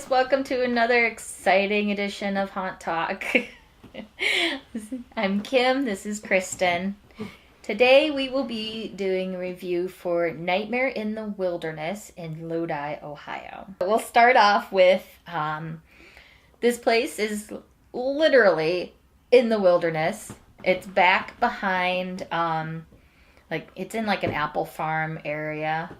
Welcome to another exciting edition of Haunt Talk. I'm Kim, this is Kristen. Today we will be doing a review for Nightmare in the Wilderness in Lodi, Ohio. We'll start off with, this place is literally in the wilderness. It's back behind, it's in like an apple farm area.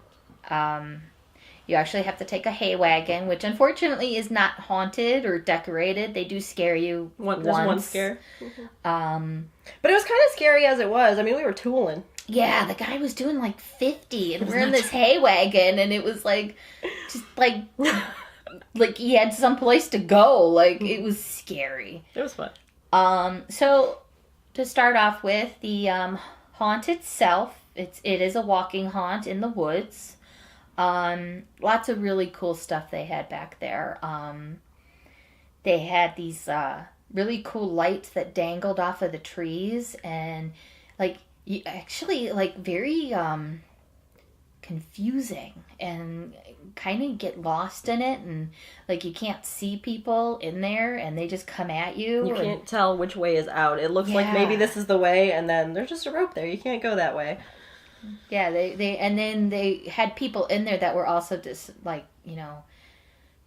You actually have to take a hay wagon, which unfortunately is not haunted or decorated. They do scare you once. There's one scare. Mm-hmm. But it was kind of scary as it was. I mean, we were tooling. Yeah, the guy was doing like 50, and we're in this hay wagon, and it was like, just like, like he had some place to go. Like, it was scary. It was fun. So, to start off with, the haunt itself, it is a walking haunt in the woods. Lots of really cool stuff they had back there. They had these really cool lights that dangled off of the trees, and like you actually like very confusing and kind of get lost in it, and like you can't see people in there and they just come at you. You can't tell which way is out. It looks like maybe this is the way, and then there's just a rope there. You can't go that way. Yeah, they had people in there that were also just like,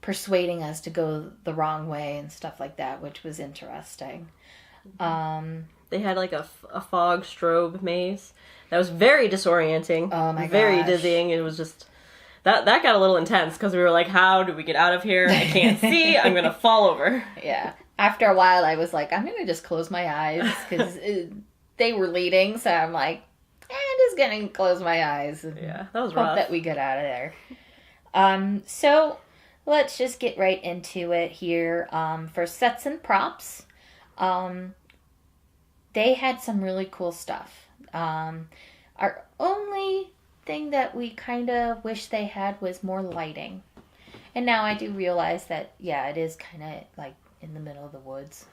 persuading us to go the wrong way and stuff like that, which was interesting. They had like a fog strobe maze that was very disorienting. Oh my gosh. Very dizzying. It was just that got a little intense because we were like, how do we get out of here? I can't see. I'm gonna fall over. Yeah. After a while, I was like, I'm gonna just close my eyes because they were leading, so I'm like, I'm just gonna close my eyes and that was hope rough. that we get out of there. So let's just get right into it here. For sets and props, they had some really cool stuff. Our only thing that we kind of wish they had was more lighting. And now I do realize that, it is kind of like in the middle of the woods.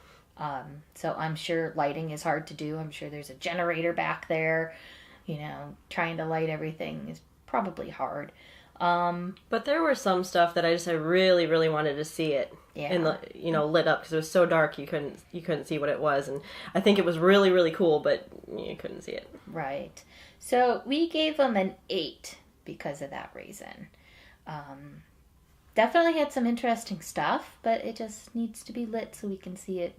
So I'm sure lighting is hard to do. I'm sure there's a generator back there. Trying to light everything is probably hard. But there were some stuff that I really, really wanted to see it in the, lit up because it was so dark you couldn't see what it was, and I think it was really, really cool, but you couldn't see it. Right. So we gave them an 8 because of that reason. Definitely had some interesting stuff, but it just needs to be lit so we can see it.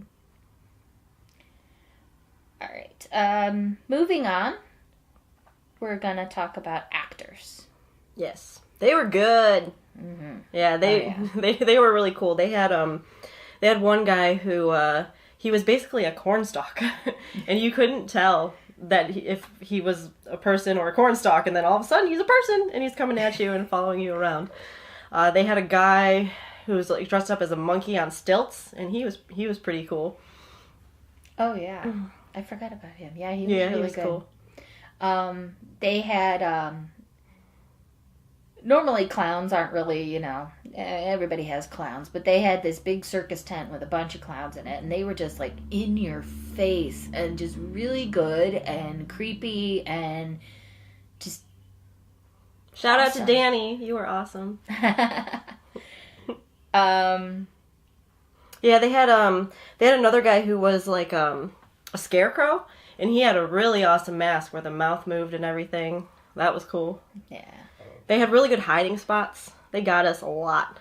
All right. Moving on. We're going to talk about actors. Yes. They were good. Mm-hmm. Yeah, they were really cool. They had one guy who he was basically a cornstalk, and you couldn't tell that if he was a person or a cornstalk, and then all of a sudden he's a person and he's coming at you and following you around. They had a guy who was like dressed up as a monkey on stilts, and he was pretty cool. Oh yeah, I forgot about him. Yeah, he was really good. Cool. They had, normally clowns aren't really, everybody has clowns, but they had this big circus tent with a bunch of clowns in it, and they were just like in your face and just really good and creepy and just shout out to Danny. You were awesome. Yeah, they had another guy who was like, a scarecrow. And he had a really awesome mask where the mouth moved and everything. That was cool. Yeah. They had really good hiding spots. They got us a lot.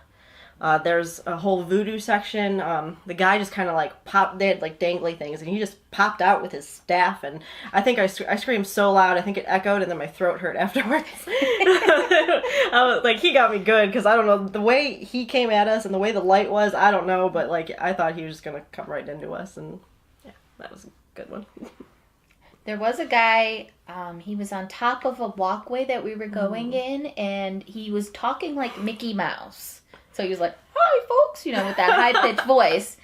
There's a whole voodoo section. The guy just kind of like popped. They had like dangly things, and he just popped out with his staff. And I think I screamed so loud, I think it echoed, and then my throat hurt afterwards. I was, like, he got me good because I don't know the way he came at us and the way the light was. I don't know, but like I thought he was just gonna come right into us, and That was a good one. There was a guy, he was on top of a walkway that we were going in, and he was talking like Mickey Mouse. So he was like, "Hi, folks," with that high-pitched voice.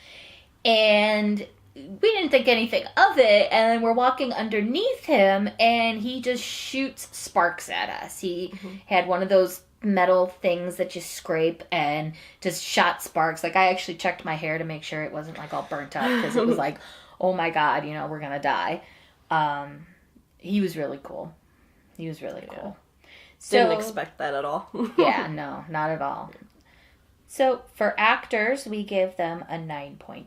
And we didn't think anything of it, and then we're walking underneath him, and he just shoots sparks at us. He had one of those metal things that you scrape and just shot sparks. Like, I actually checked my hair to make sure it wasn't like all burnt up, because it was like, oh my god, we're gonna die. He was really cool. He was really cool. So, didn't expect that at all. Yeah, no, not at all. So for actors, we give them a 9.5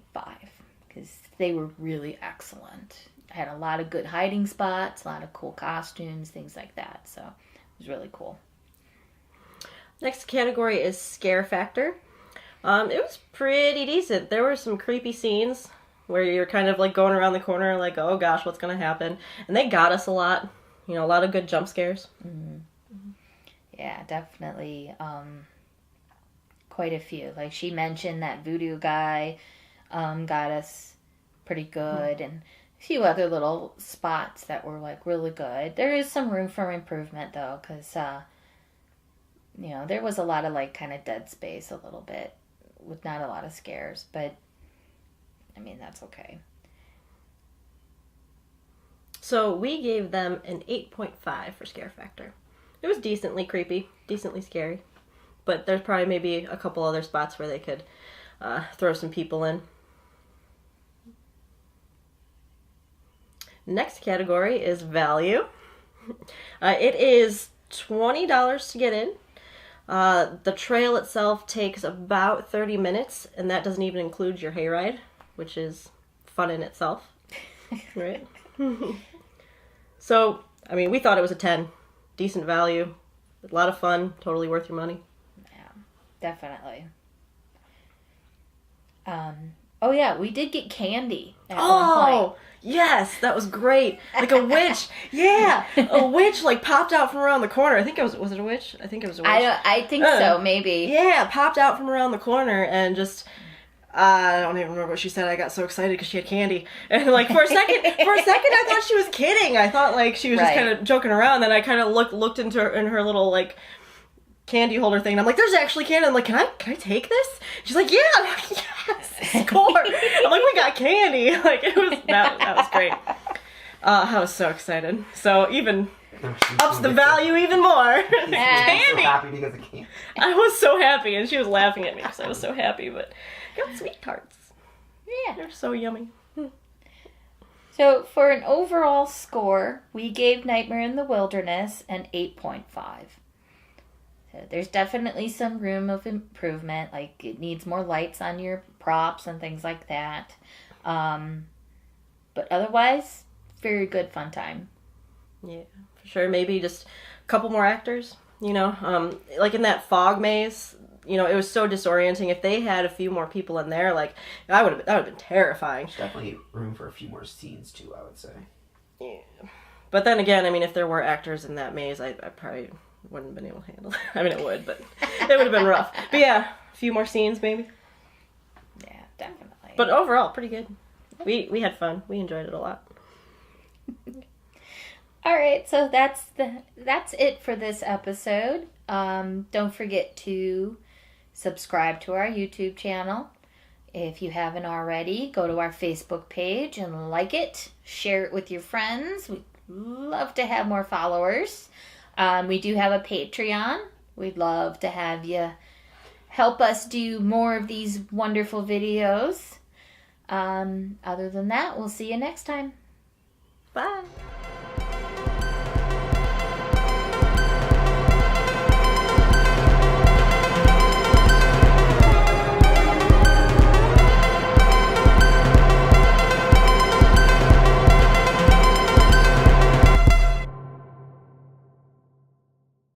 because they were really excellent. Had a lot of good hiding spots, a lot of cool costumes, things like that. So it was really cool. Next category is scare factor. It was pretty decent. There were some creepy scenes where you're kind of like going around the corner like, oh gosh, what's going to happen? And they got us a lot. A lot of good jump scares. Mm-hmm. Yeah, definitely. Quite a few. Like she mentioned, that voodoo guy got us pretty good, and a few other little spots that were like really good. There is some room for improvement though, because there was a lot of like kind of dead space a little bit with not a lot of scares, but I mean, that's okay. So we gave them an 8.5 for scare factor. It was decently creepy, decently scary. But there's probably maybe a couple other spots where they could throw some people in. Next category is value. It is $20 to get in. The trail itself takes about 30 minutes, and that doesn't even include your hayride, which is fun in itself. Right? So, I mean, we thought it was a 10. Decent value. A lot of fun. Totally worth your money. Yeah, definitely. Oh yeah, we did get candy at one point. Yes, that was great. Like a witch. Yeah, a witch like popped out from around the corner. I think it was it a witch? I think it was a witch. I think so, maybe. Yeah, popped out from around the corner and just I don't even remember what she said. I got so excited because she had candy, and like for a second, I thought she was kidding. I thought like she was just kind of joking around. Then I kind of looked into her little like candy holder thing, and I'm like, "There's actually candy." I'm like, "Can I take this?" She's like, "Yeah." I'm like, "Yes, score!" I'm like, "We got candy!" Like it was that was great. I was so excited. So even ups the value even more. Candy. So happy because of candy. I was so happy, and she was laughing at me because I was so happy, but. Got sweet tarts. Yeah. They're so yummy. So for an overall score, we gave Nightmare in the Wilderness an 8.5. So there's definitely some room of improvement. Like it needs more lights on your props and things like that. But otherwise, very good fun time. Yeah, for sure. Maybe just a couple more actors, like in that fog maze. It was so disorienting. If they had a few more people in there, like that would have been terrifying. There's definitely room for a few more scenes too, I would say. Yeah. But then again, I mean, if there were actors in that maze, I probably wouldn't have been able to handle it. I mean, it would, but it would have been rough. But yeah, a few more scenes maybe. Yeah, definitely. But overall, pretty good. We had fun. We enjoyed it a lot. All right, so that's it for this episode. Don't forget to subscribe to our YouTube channel. If you haven't already, go to our Facebook page and like it. Share it with your friends. We'd love to have more followers. We do have a Patreon. We'd love to have you help us do more of these wonderful videos. Other than that, we'll see you next time. Bye.